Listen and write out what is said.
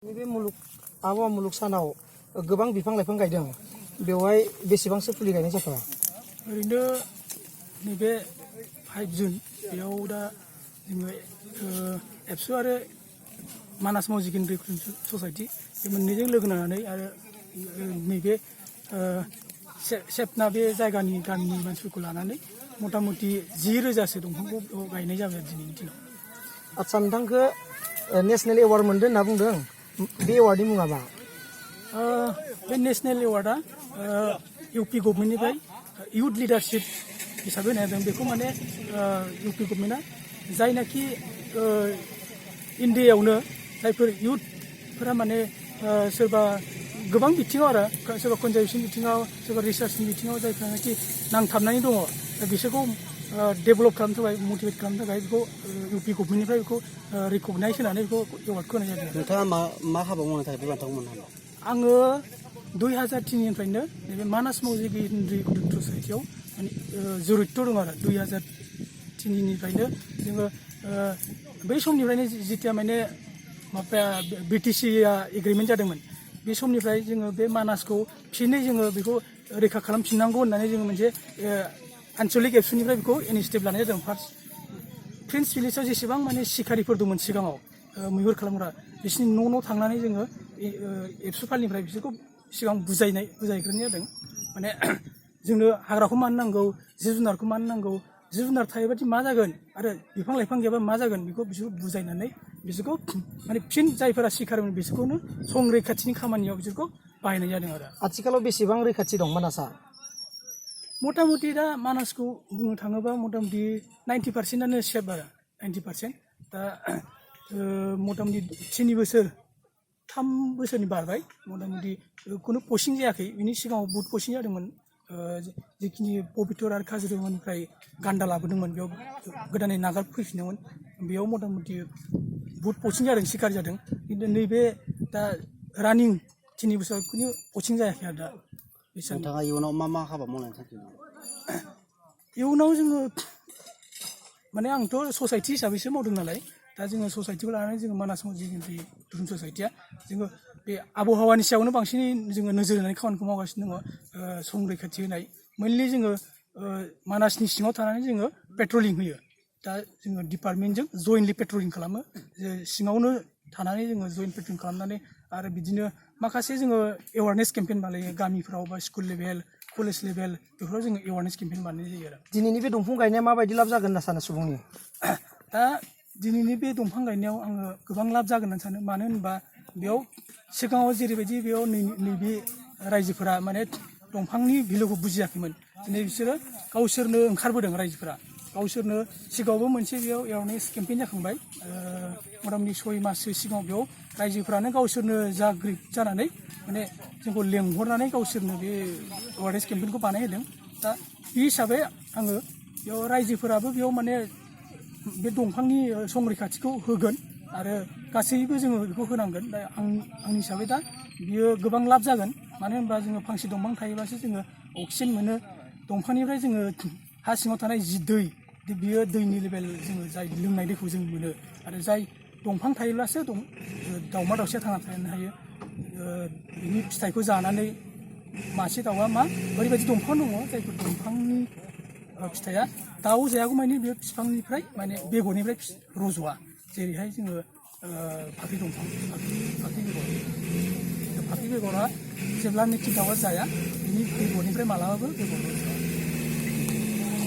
नैबे मुलुग आबहावा मुलुग सानाव गोबां बिफां लाइफां गायदों बेवहाय बेसेबांसो फुलि गायनाय जाखो? ओरैनो नैबे 5 जुन बेयाव दा जोङो एबसु आरो मानास मावजिगेन्द्रि रिक्रुटमेन्ट ससाइटि बे मोननैजों लोगो नांनानै आरो नैबे सेपना बे जायगानि गामिनि मानसिफोरखौ लानानै मथा मथि 10,000सो दंफांखौ गायनाय जाबाय दिनैनि दिनाव। आच्छा नोंथांखौ नेशनेल एवार्ड मोनदों होनना बुंदों बे एवार्डनि मुङा मा? बे नेशनेल एवार्डआ इउपि गभर्नमेन्टनिफ्राय इयुथ लिडारशिप हिसाबै होनाय जादों। बेखौ माने इउपि गभर्नमेन्टआ जायनाखि इन्डियायावनो जायफोर इयुथफोरा माने सोरबा गोबां बिथिङाव आरो सोरबा कनजारभेसन बिथिङाव सोरबा रिसार्चनि बिथिङाव जायफ्रानाखि नांथाबनानै दङ बिसोरखौ डेभेलप खालामनो थाखाय मटिभेट खालामनो थाखाय बेखौ इउपि गभर्नमेन्टनिफ्राय बेखौ रिकगनाइज होनानै बेखौ एवार्डखौ होनाय जादों। नोंथाङा मा हाबा मावनो थाखाय बे बान्थाखौ मोननो हादों? आङो 2003निफ्रायनो नैबे मानास मावजिगेन्द्रि रिक्रुटमेन्ट ससाइटियाव माने जरित दं आरो 2003निफ्रायनो जोङो बै समनिफ्रायनो जिथिया माने माबाया बिटिसिआ एग्रिमेन्ट जादोंमोन बे समनिफ्राय जोङो बे मानासखौ फिनै जोङो बेखौ रैखा खालामफिननांगौ होननानै जोङो मोनसे आन्चलिक एबसुनिफ्राय बेखौ इनिसिएटिभ लानाय जादों। फार्स्ट प्रिन्स भिलेजाव जेसेबां माने सिखारिफोर दंमोन सिगाङाव मैहुर खालामग्रा बिसोरनि न' थांनानै जोङो एबसुफालनिफ्राय बिसोरखौ सिगां बुजायग्रोनाय जादों। माने जोंनो हाग्राखौ मानो नांगौ, जिब जुनारखौ मानो नांगौ, जिब जुनार थायोबादि मा जागोन आरो बिफां लाइफां गैयाबा मा जागोन बेखौ बिसोरखौ बुजायनानै बिसोरखौ माने फिन जायफोरा सिखारिमोन बिसोरखौनो संरैखाथिनि खामानियाव बिसोरखौ बाहायनाय जादों आरो। आथिखालाव बेसेबां रैखाथि दं मानासआ? मथा मथि दा मानासखौ बुंनो थाङोबा मथा मथि 90%आनो सेफ आरो 90%। दा मथा मथि 3 बोसोरनि बारबाय मथा मथि खुनु पस्टिं जायाखै। बिनि सिगाङाव बुहुत पस्टिं जादोंमोन। जिखिनि पबितर आरो काजिरङानिफ्राय गान्दा लाबोदोंमोन बेयाव गोदानै नागारफैफिनदोंमोन बेयाव मथा मथि बुहुत पस्टिं जादों, सिखार जादों। खिन्थु नैबे दा रानिं 3 बोसोराव खुनु पस्टिं जायाखै आरो दा। नोंथाङा इयुनाव मा हाबा मावनायनि थांखि दं? इयुनाव जोङो माने आंथ' ससाइटि हिसाबैसो मावदों नालाय दा जोङो ससाइटिखौ लानानै जोङो मानास मावजिगेन्द्रि रिक्रुटमेन्ट ससाइटिया जोङो बे आबहावानि सायावनो बांसिनै जोङो नोजोर होनानै खामानिखौ मावगासिनो दङ। संरैखाथि होनाय मेनलि जोङो मानासनि सिङाव थानानै जोङो पेट्रलिं होयो। दा जोङो डिपार्टमेन्टजों जयेन्टलि पेट्रलिं खालामो। सिङावनो थानानै जोङो जयेन्ट पेट्रलिं खालामनानै आरो बिदिनो माखासे जोङो एवारनेस केम्पेइन बानायो गामिफ्राव बा स्कुल लेभेल कलेज लेभेल बेफोराव जोङो एवारनेस केम्पेइन बानायनाय जायो आरो। दिनैनि बे दंफां गायनाया माबायदि लाब जागोन होनना सानो सुबुंनि? दा दिनैनि बे दंफां गायनायाव आङो गोबां लाब जागोन होननानै सानो। मानो होनबा बेयाव सिगाङाव जेरैबायदि बेयाव नैबे रायजोफोरा माने दंफांनि भेलुखौ बुजियाखैमोन। दिनै बिसोरो गावसोरनो ओंखारबोदों रायजोफोरा गावसोरनो सिगाङावबो मोनसे बेयाव एवारनेस केम्पेइन जाखांबाय। मथा मथि 6 माससो सिगाङाव बेयाव रायजोफ्रानो गावसोरनो जागृत जानानै माने जोंखौ लेंहरनानै गावसोरनो बे एवारनेस केम्पेइनखौ बानायहोदों। दा बे हिसाबै आङो बेयाव रायजोफोराबो बेयाव माने बे दंफांनि संरैखाथिखौ होगोन आरो गासैबो जोङो बेखौ होनांगोन। दा आंनि हिसाबै दा बियो गोबां लाब जागोन। मानो होनबा जोङो फांसे दंफां थायोबासो जोङो अक्सिजेन मोनो। दंफांनिफ्राय जोङो हा सिङाव थानाय जि दै बियो दैनि लेभेल जोङो जाय लोंनाय दैखौ जों मोनो आरो जाय दंफां थायोब्लासो दाउमा दाउसाया थांना थानो हायो। बिनि फिथाइखौ जानानै मासे दाउआ मा ओरैबायदि दंफां दङ जायफोर दंफांनि फिथाइया दाउ जायागौमानि बे बिफांनिफ्राय माने बेगरनिफ्राय रज'आ। जेरैहाय जोङो फाख्रि दंफां फाख्रि बेगरा जेब्लानोखि दाउआ जाया बिनि बेगरनिफ्राय मालाबाबो बेगर रज'आ।